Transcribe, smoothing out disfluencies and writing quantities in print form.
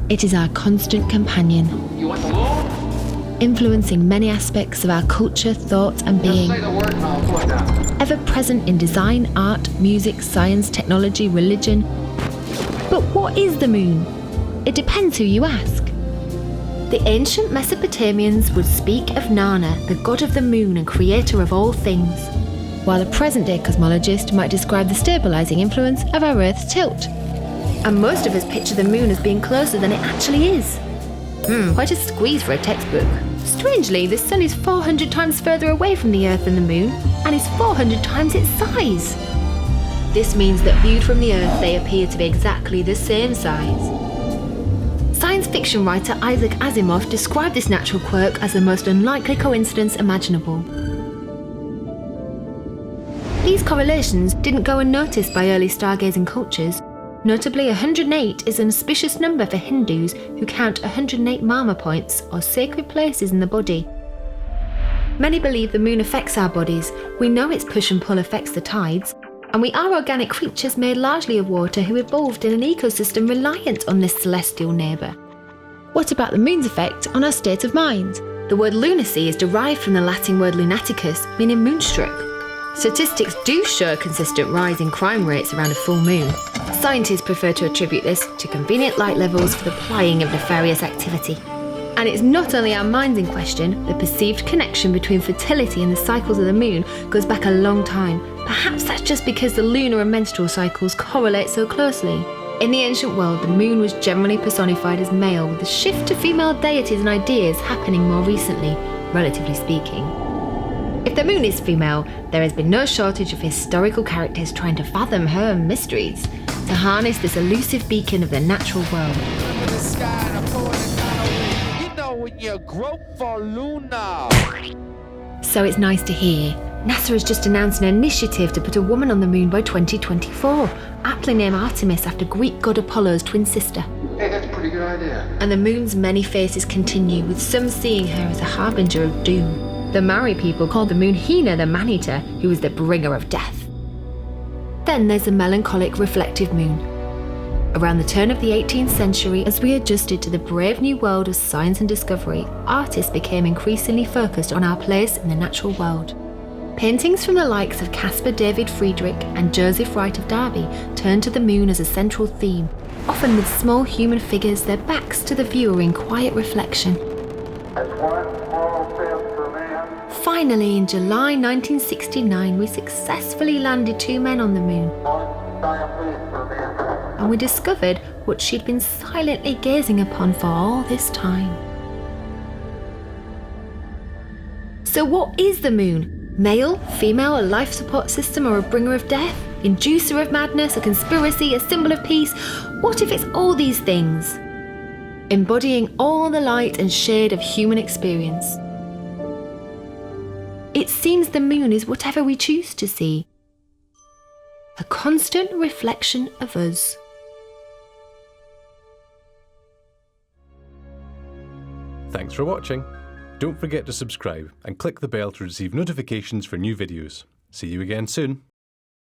It is our constant companion, influencing many aspects of our culture, thought and being. Ever present in design, art, music, science, technology, religion. But what is the moon? It depends who you ask. The ancient Mesopotamians would speak of Nana, the god of the moon and creator of all things, while a present-day cosmologist might describe the stabilising influence of our Earth's tilt. And most of us picture the moon as being closer than it actually is. Quite a squeeze for a textbook. Strangely, the sun is 400 times further away from the Earth than the moon, and is 400 times its size. This means that viewed from the Earth, they appear to be exactly the same size. Science fiction writer Isaac Asimov described this natural quirk as the most unlikely coincidence imaginable. These correlations didn't go unnoticed by early stargazing cultures. Notably, 108 is an auspicious number for Hindus who count 108 marma points, or sacred places in the body. Many believe the moon affects our bodies. We know its push and pull affects the tides, and we are organic creatures made largely of water who evolved in an ecosystem reliant on this celestial neighbour. What about the moon's effect on our state of mind? The word lunacy is derived from the Latin word lunaticus, meaning moonstruck. Statistics do show a consistent rise in crime rates around a full moon. Scientists prefer to attribute this to convenient light levels for the plying of nefarious activity. And it's not only our minds in question. The perceived connection between fertility and the cycles of the moon goes back a long time. Perhaps that's just because the lunar and menstrual cycles correlate so closely. In the ancient world, the moon was generally personified as male, with a shift to female deities and ideas happening more recently, relatively speaking. If the moon is female, there has been no shortage of historical characters trying to fathom her mysteries, to harness this elusive beacon of the natural world. So it's nice to hear. NASA has just announced an initiative to put a woman on the moon by 2024, aptly named Artemis after Greek god Apollo's twin sister. Hey, that's a pretty good idea. And the moon's many faces continue, with some seeing her as a harbinger of doom. The Maori people called the moon Hina the man-eater, who is the bringer of death. Then there's the melancholic reflective moon. Around the turn of the 18th century, as we adjusted to the brave new world of science and discovery, artists became increasingly focused on our place in the natural world. Paintings from the likes of Caspar David Friedrich and Joseph Wright of Derby turned to the moon as a central theme, often with small human figures, their backs to the viewer in quiet reflection. Finally, in July 1969, we successfully landed 2 men on the moon. And we discovered what she'd been silently gazing upon for all this time. So what is the moon? Male, female, a life support system, or a bringer of death? Inducer of madness, a conspiracy, a symbol of peace? What if it's all these things? Embodying all the light and shade of human experience. It seems the moon is whatever we choose to see. A constant reflection of us. Thanks for watching. Don't forget to subscribe and click the bell to receive notifications for new videos. See you again soon.